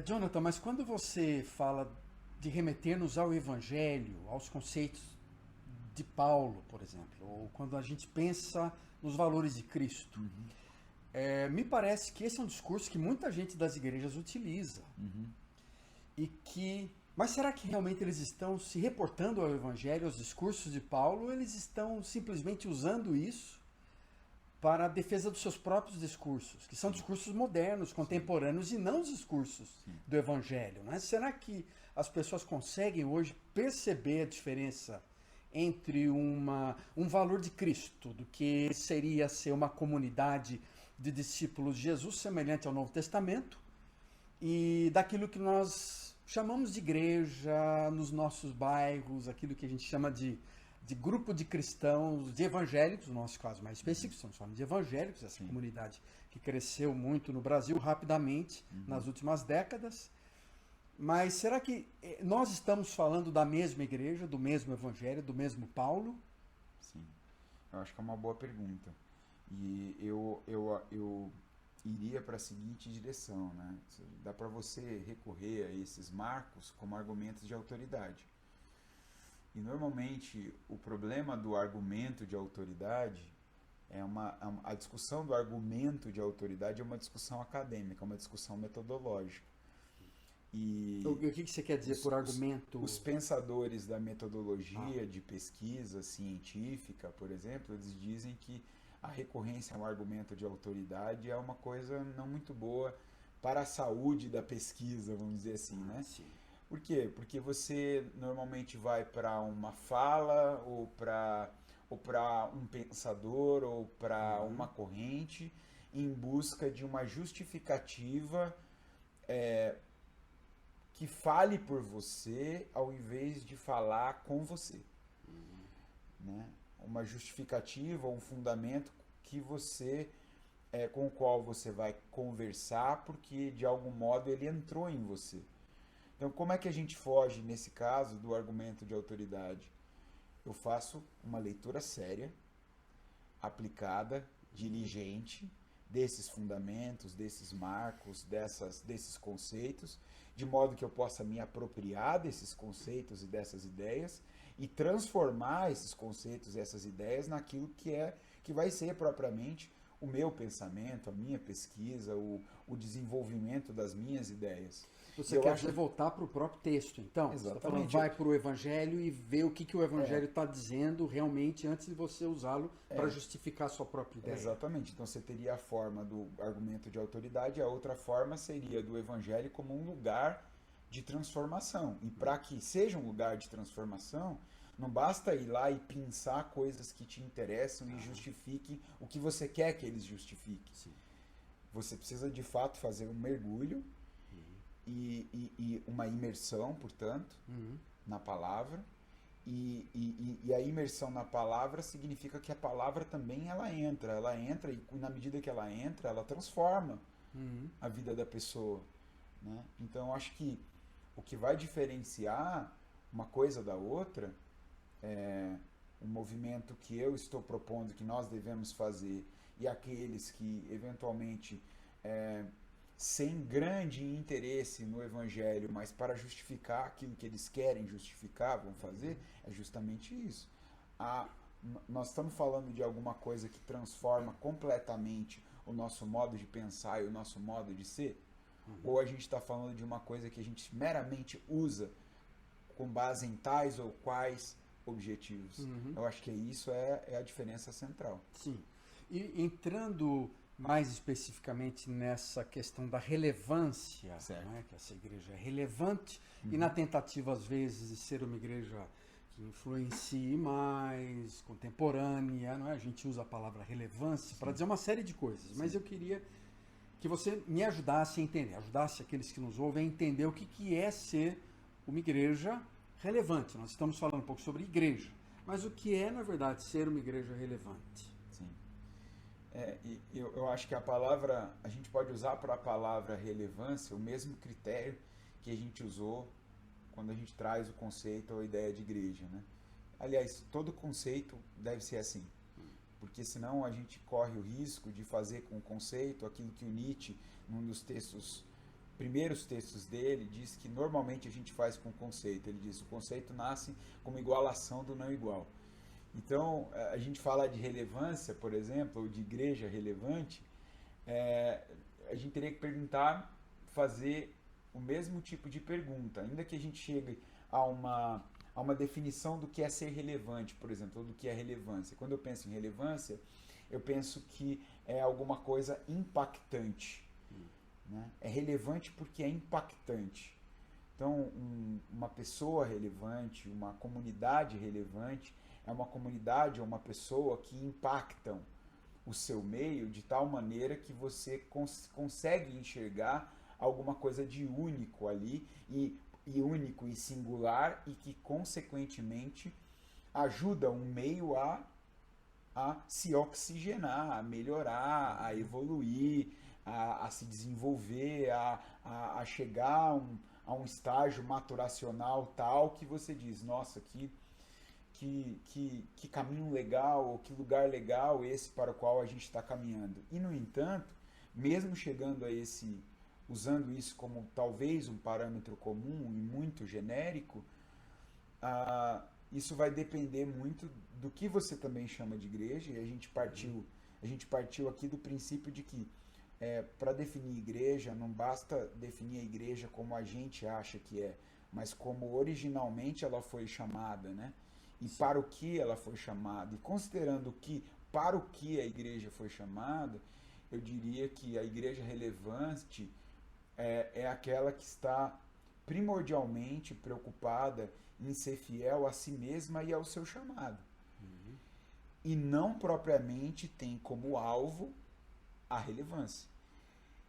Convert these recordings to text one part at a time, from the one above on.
Jonathan, mas quando você fala de remeter-nos ao Evangelho, aos conceitos de Paulo, por exemplo, ou quando a gente pensa nos valores de Cristo, me parece que esse é um discurso que muita gente das igrejas utiliza. E que, mas será que realmente eles estão se reportando ao Evangelho, aos discursos de Paulo, ou eles estão simplesmente usando isso para a defesa dos seus próprios discursos, que são discursos modernos, contemporâneos, e não os discursos do Evangelho, né? Será que as pessoas conseguem hoje perceber a diferença entre um valor de Cristo, do que seria ser uma comunidade de discípulos de Jesus, semelhante ao Novo Testamento, e daquilo que nós chamamos de igreja nos nossos bairros, aquilo que a gente chama de grupo de cristãos, de evangélicos, no nosso caso mais específico, estamos falando de evangélicos, essa comunidade que cresceu muito no Brasil rapidamente nas últimas décadas. Mas será que nós estamos falando da mesma igreja, do mesmo evangelho, do mesmo Paulo? Sim, eu acho que é uma boa pergunta. E eu iria para a seguinte direção, né? Dá para você recorrer a esses marcos como argumentos de autoridade. E normalmente o problema do argumento de autoridade a discussão do argumento de autoridade é uma discussão acadêmica, uma discussão metodológica. E O que você quer dizer por argumento? Os pensadores da metodologia de pesquisa científica, por exemplo, eles dizem que a recorrência ao argumento de autoridade é uma coisa não muito boa para a saúde da pesquisa, vamos dizer assim, né? Sim. Por quê? Porque você normalmente vai para uma fala, ou para um pensador, ou para uma corrente, em busca de uma justificativa que fale por você, ao invés de falar com você. Né? Uma justificativa, um fundamento que você com o qual você vai conversar, porque de algum modo ele entrou em você. Então, como é que a gente foge, nesse caso, do argumento de autoridade? Eu faço uma leitura séria, aplicada, diligente, desses fundamentos, desses marcos, desses conceitos, de modo que eu possa me apropriar desses conceitos e dessas ideias e transformar esses conceitos e essas ideias naquilo que vai ser propriamente o meu pensamento, a minha pesquisa, o desenvolvimento das minhas ideias. Você quer dizer voltar para o próprio texto, então? Exatamente. Você está falando, vai para o Evangelho e ver o que o Evangelho está dizendo realmente antes de você usá-lo para justificar a sua própria ideia. Exatamente. Então você teria a forma do argumento de autoridade, a outra forma seria do Evangelho como um lugar de transformação. E para que seja um lugar de transformação, não basta ir lá e pensar coisas que te interessam e justifiquem o que você quer que eles justifiquem. Sim. Você precisa de fato fazer um mergulho e uma imersão, portanto, na palavra. E a imersão na palavra significa que a palavra também ela entra e na medida que ela entra, ela transforma a vida da pessoa. Né? Então, eu acho que o que vai diferenciar uma coisa da outra um movimento que eu estou propondo que nós devemos fazer e aqueles que eventualmente sem grande interesse no Evangelho, mas para justificar aquilo que eles querem justificar, vão fazer, é justamente isso. Nós estamos falando de alguma coisa que transforma completamente o nosso modo de pensar e o nosso modo de ser? Ou a gente está falando de uma coisa que a gente meramente usa com base em tais ou quais objetivos? Eu acho que isso é a diferença central. Sim. E entrando mais especificamente nessa questão da relevância, né, que essa igreja é relevante, e na tentativa, às vezes, de ser uma igreja que influencie mais, contemporânea, não é? A gente usa a palavra relevância para dizer uma série de coisas, mas eu queria que você me ajudasse a entender, ajudasse aqueles que nos ouvem a entender o que é ser uma igreja relevante. Nós estamos falando um pouco sobre igreja, mas o que é, na verdade, ser uma igreja relevante? Sim. Eu acho que a gente pode usar para a palavra relevância o mesmo critério que a gente usou quando a gente traz o conceito ou a ideia de igreja, né? Aliás, todo conceito deve ser assim, porque senão a gente corre o risco de fazer com o conceito aquilo que o Nietzsche, num dos textos primeiros textos dele, diz que normalmente a gente faz com conceito. Ele diz: o conceito nasce como igualação do não igual. Então, a gente fala de relevância, por exemplo, ou de igreja relevante, a gente teria que fazer o mesmo tipo de pergunta, ainda que a gente chegue a uma definição do que é ser relevante, por exemplo, ou do que é relevância. Quando eu penso em relevância, eu penso que é alguma coisa impactante. Né? É relevante porque é impactante. Então, uma pessoa relevante, uma comunidade relevante, é uma comunidade ou uma pessoa que impactam o seu meio de tal maneira que você consegue enxergar alguma coisa de único ali, e único e singular, e que, consequentemente, ajuda um meio a se oxigenar, a melhorar, a evoluir, a se desenvolver, a chegar a um estágio maturacional tal que você diz: nossa, que caminho legal, ou que lugar legal esse para o qual a gente está caminhando. E, no entanto, mesmo chegando a usando isso como talvez um parâmetro comum e muito genérico, isso vai depender muito do que você também chama de igreja. E a gente partiu aqui do princípio de que para definir igreja, não basta definir a igreja como a gente acha que é, mas como originalmente ela foi chamada, né? E sim, para o que ela foi chamada. E considerando que para o que a igreja foi chamada, eu diria que a igreja relevante é aquela que está primordialmente preocupada em ser fiel a si mesma e ao seu chamado. Uhum. E não propriamente tem como alvo a relevância.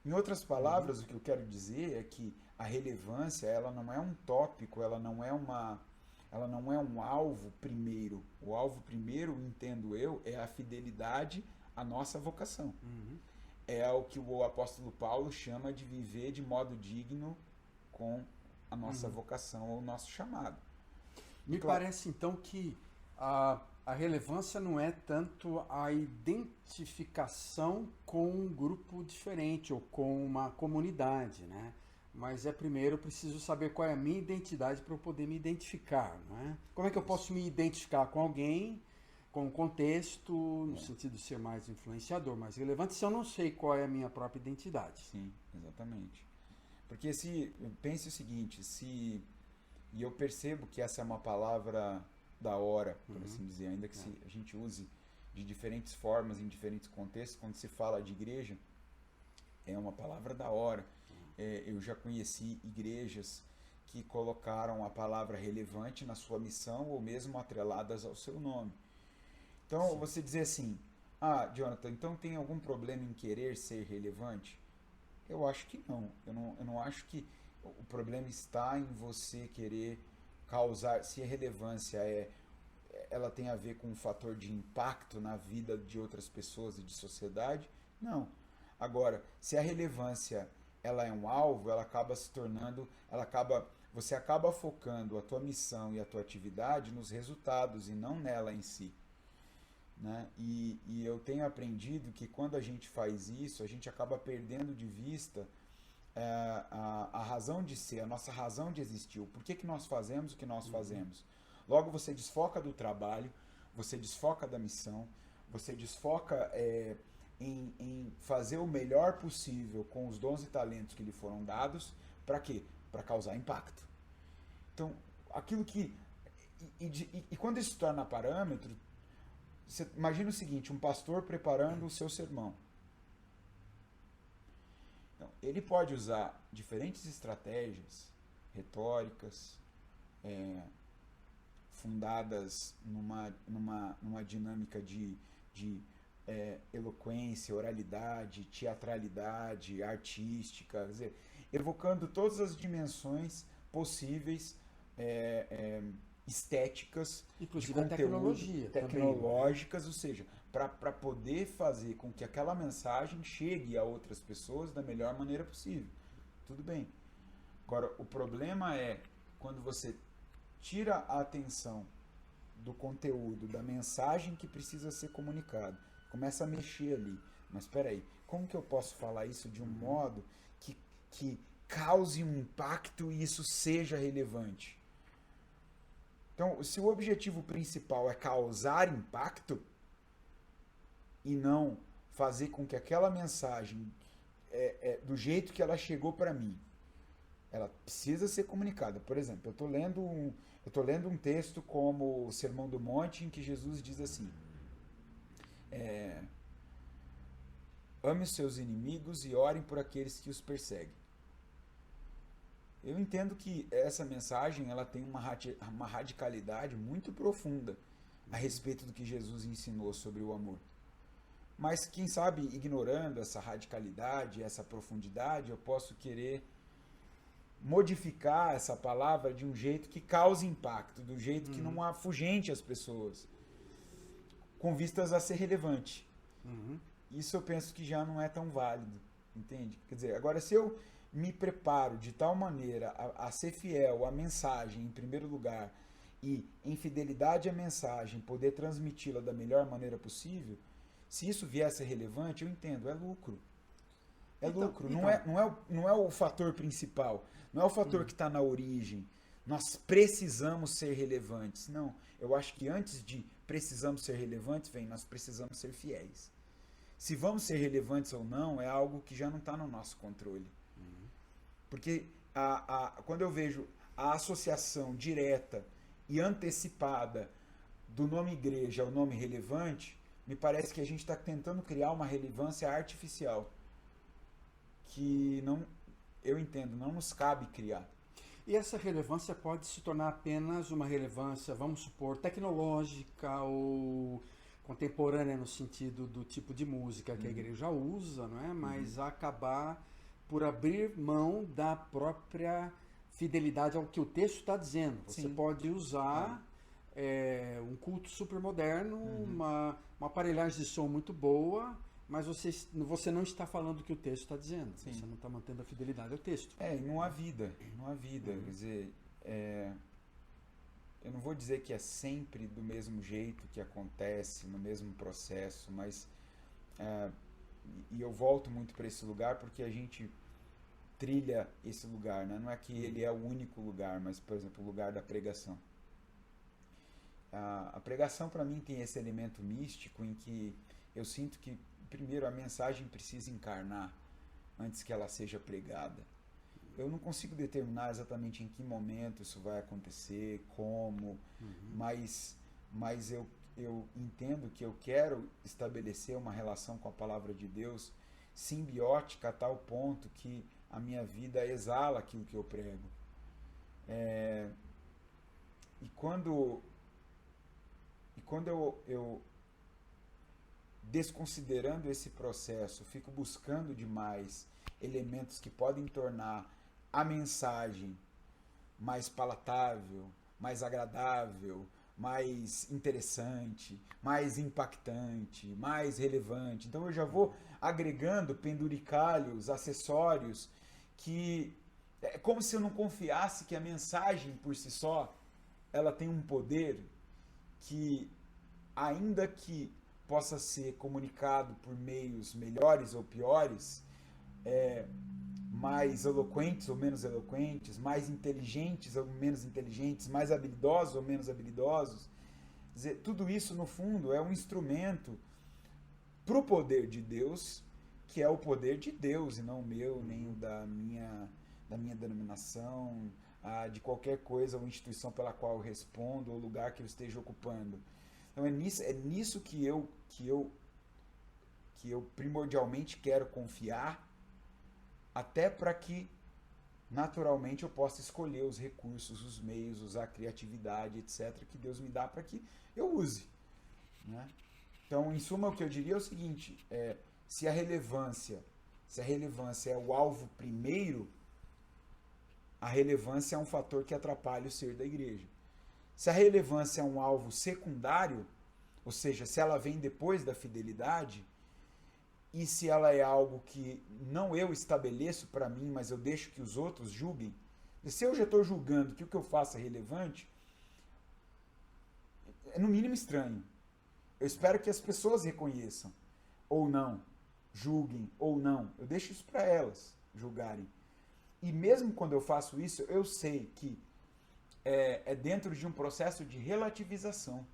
Em outras palavras, o que eu quero dizer é que a relevância, ela não é um tópico, ela não é um alvo primeiro. O alvo primeiro, entendo eu, é a fidelidade à nossa vocação. Uhum. É o que o apóstolo Paulo chama de viver de modo digno com a nossa vocação ou o nosso chamado. Me parece, então, que a relevância não é tanto a identificação com um grupo diferente ou com uma comunidade, né? Mas primeiro eu preciso saber qual é a minha identidade para eu poder me identificar, né? Como é que eu posso me identificar com alguém, com um contexto, no sentido de ser mais influenciador, mais relevante, se eu não sei qual é a minha própria identidade? Sim, exatamente. Porque pense o seguinte, e eu percebo que essa é uma palavra da hora, por assim dizer, ainda que a gente use de diferentes formas, em diferentes contextos, quando se fala de igreja, é uma palavra da hora. Eu já conheci igrejas que colocaram a palavra relevante na sua missão ou mesmo atreladas ao seu nome. Então, sim, você dizer assim: Jonathan, então tem algum problema em querer ser relevante? Eu acho que não. Eu não acho que o problema está em você querer causar, se a relevância ela tem a ver com um fator de impacto na vida de outras pessoas e de sociedade, não. Agora, se a relevância ela é um alvo, ela acaba se tornando, você acaba focando a tua missão e a tua atividade nos resultados e não nela em si. Né? E eu tenho aprendido que quando a gente faz isso, a gente acaba perdendo de vista a razão de ser, a nossa razão de existir, o porquê que nós fazemos o que nós fazemos. Logo, você desfoca do trabalho, você desfoca da missão, você desfoca em fazer o melhor possível com os dons e talentos que lhe foram dados. Para quê? Para causar impacto. Então, aquilo que... E quando isso se torna parâmetro, você imagina o seguinte: um pastor preparando o seu sermão. Então, ele pode usar diferentes estratégias retóricas, fundadas numa dinâmica de eloquência, oralidade, teatralidade, artística, quer dizer, evocando todas as dimensões possíveis, estéticas, inclusive de conteúdo, tecnológicas, também, ou seja, para poder fazer com que aquela mensagem chegue a outras pessoas da melhor maneira possível. Tudo bem. Agora, o problema é quando você tira a atenção do conteúdo, da mensagem que precisa ser comunicada, começa a mexer ali. Mas espera aí, como que eu posso falar isso de um modo que cause um impacto e isso seja relevante. Então, se o objetivo principal é causar impacto e não fazer com que aquela mensagem, do jeito que ela chegou para mim, ela precisa ser comunicada. Por exemplo, eu estou lendo um texto como o Sermão do Monte, em que Jesus diz assim: ame os seus inimigos e orem por aqueles que os perseguem. Eu entendo que essa mensagem ela tem uma radicalidade muito profunda a respeito do que Jesus ensinou sobre o amor. Mas, quem sabe, ignorando essa radicalidade, essa profundidade, eu posso querer modificar essa palavra de um jeito que cause impacto, do jeito que não afugente as pessoas, com vistas a ser relevante. Isso eu penso que já não é tão válido, entende? Quer dizer, agora se eu me preparo de tal maneira a ser fiel à mensagem em primeiro lugar e em fidelidade à mensagem poder transmiti-la da melhor maneira possível, se isso vier a ser relevante, eu entendo, é lucro. Lucro, não é o fator principal, não é o fator que está na origem. Nós precisamos ser relevantes. Não, eu acho que antes de precisamos ser relevantes, nós precisamos ser fiéis. Se vamos ser relevantes ou não, é algo que já não está no nosso controle. Porque quando eu vejo a associação direta e antecipada do nome igreja ao nome relevante, me parece que a gente está tentando criar uma relevância artificial que eu entendo, não nos cabe criar. E essa relevância pode se tornar apenas uma relevância, vamos supor, tecnológica ou contemporânea no sentido do tipo de música que a igreja usa, não é? Mas acabar por abrir mão da própria fidelidade ao que o texto está dizendo. Você pode usar um culto super moderno, uma aparelhagem de som muito boa, mas você não está falando o que o texto está dizendo. Sim. Você não está mantendo a fidelidade ao texto. E não há vida. Quer dizer, eu não vou dizer que é sempre do mesmo jeito que acontece, no mesmo processo, mas e eu volto muito para esse lugar porque a gente trilha esse lugar, né? Não é que ele é o único lugar, mas, por exemplo, o lugar da pregação. A pregação, para mim, tem esse elemento místico em que eu sinto que, primeiro, a mensagem precisa encarnar antes que ela seja pregada. Eu não consigo determinar exatamente em que momento isso vai acontecer, como, mas eu entendo que eu quero estabelecer uma relação com a palavra de Deus simbiótica a tal ponto que a minha vida exala aquilo que eu prego. E quando eu desconsiderando esse processo, fico buscando demais elementos que podem tornar a mensagem mais palatável, mais agradável, mais interessante, mais impactante, mais relevante. Então eu já vou agregando penduricalhos, acessórios, que é como se eu não confiasse que a mensagem por si só, ela tem um poder que, ainda que possa ser comunicado por meios melhores ou piores, mais eloquentes ou menos eloquentes, mais inteligentes ou menos inteligentes, mais habilidosos ou menos habilidosos. Quer dizer, tudo isso, no fundo, é um instrumento para o poder de Deus, que é o poder de Deus, e não o meu, nem o da minha denominação, de qualquer coisa ou instituição pela qual eu respondo, ou lugar que eu esteja ocupando. Então é nisso que eu primordialmente quero confiar, até para que naturalmente eu possa escolher os recursos, os meios, usar a criatividade, etc., que Deus me dá para que eu use, né? Então, em suma, o que eu diria é o seguinte: se a relevância é o alvo primeiro, a relevância é um fator que atrapalha o ser da igreja. Se a relevância é um alvo secundário, ou seja, se ela vem depois da fidelidade, e se ela é algo que não eu estabeleço para mim, mas eu deixo que os outros julguem, e se eu já estou julgando que o que eu faço é relevante, é no mínimo estranho. Eu espero que as pessoas reconheçam, ou não, julguem, ou não. Eu deixo isso para elas julgarem. E mesmo quando eu faço isso, eu sei que é dentro de um processo de relativização.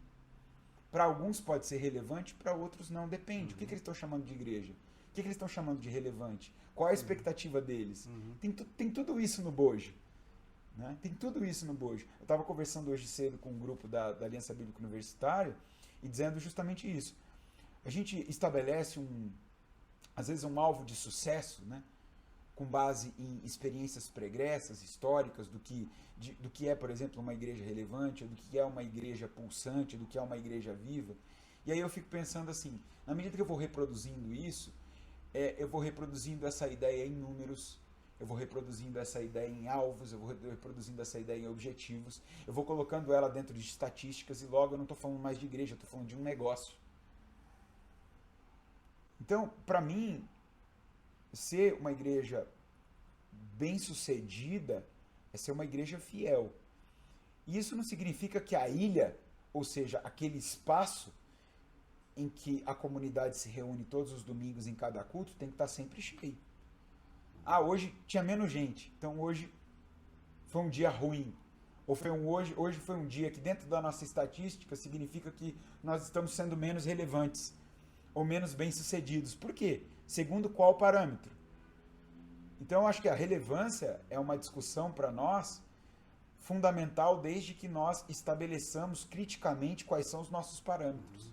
Para alguns pode ser relevante, para outros não, depende. O que eles estão chamando de igreja? O que eles estão chamando de relevante? Qual a expectativa deles? Tem tudo isso no bojo. Né? Tem tudo isso no bojo. Eu estava conversando hoje cedo com um grupo da Aliança Bíblica Universitária e dizendo justamente isso. A gente estabelece às vezes um alvo de sucesso, né? Com base em experiências pregressas, históricas, do que é, por exemplo, uma igreja relevante, do que é uma igreja pulsante, do que é uma igreja viva. E aí eu fico pensando assim, na medida que eu vou reproduzindo isso, eu vou reproduzindo essa ideia em números, eu vou reproduzindo essa ideia em alvos, eu vou reproduzindo essa ideia em objetivos, eu vou colocando ela dentro de estatísticas e logo eu não estou falando mais de igreja, eu estou falando de um negócio. Então, para mim, ser uma igreja bem-sucedida é ser uma igreja fiel. E isso não significa que a ilha, ou seja, aquele espaço em que a comunidade se reúne todos os domingos em cada culto, tem que estar sempre cheio. Ah, hoje tinha menos gente, então hoje foi um dia ruim. Ou hoje foi um dia que dentro da nossa estatística significa que nós estamos sendo menos relevantes ou menos bem-sucedidos. Por quê? Segundo qual parâmetro? Então, eu acho que a relevância é uma discussão para nós fundamental desde que nós estabeleçamos criticamente quais são os nossos parâmetros.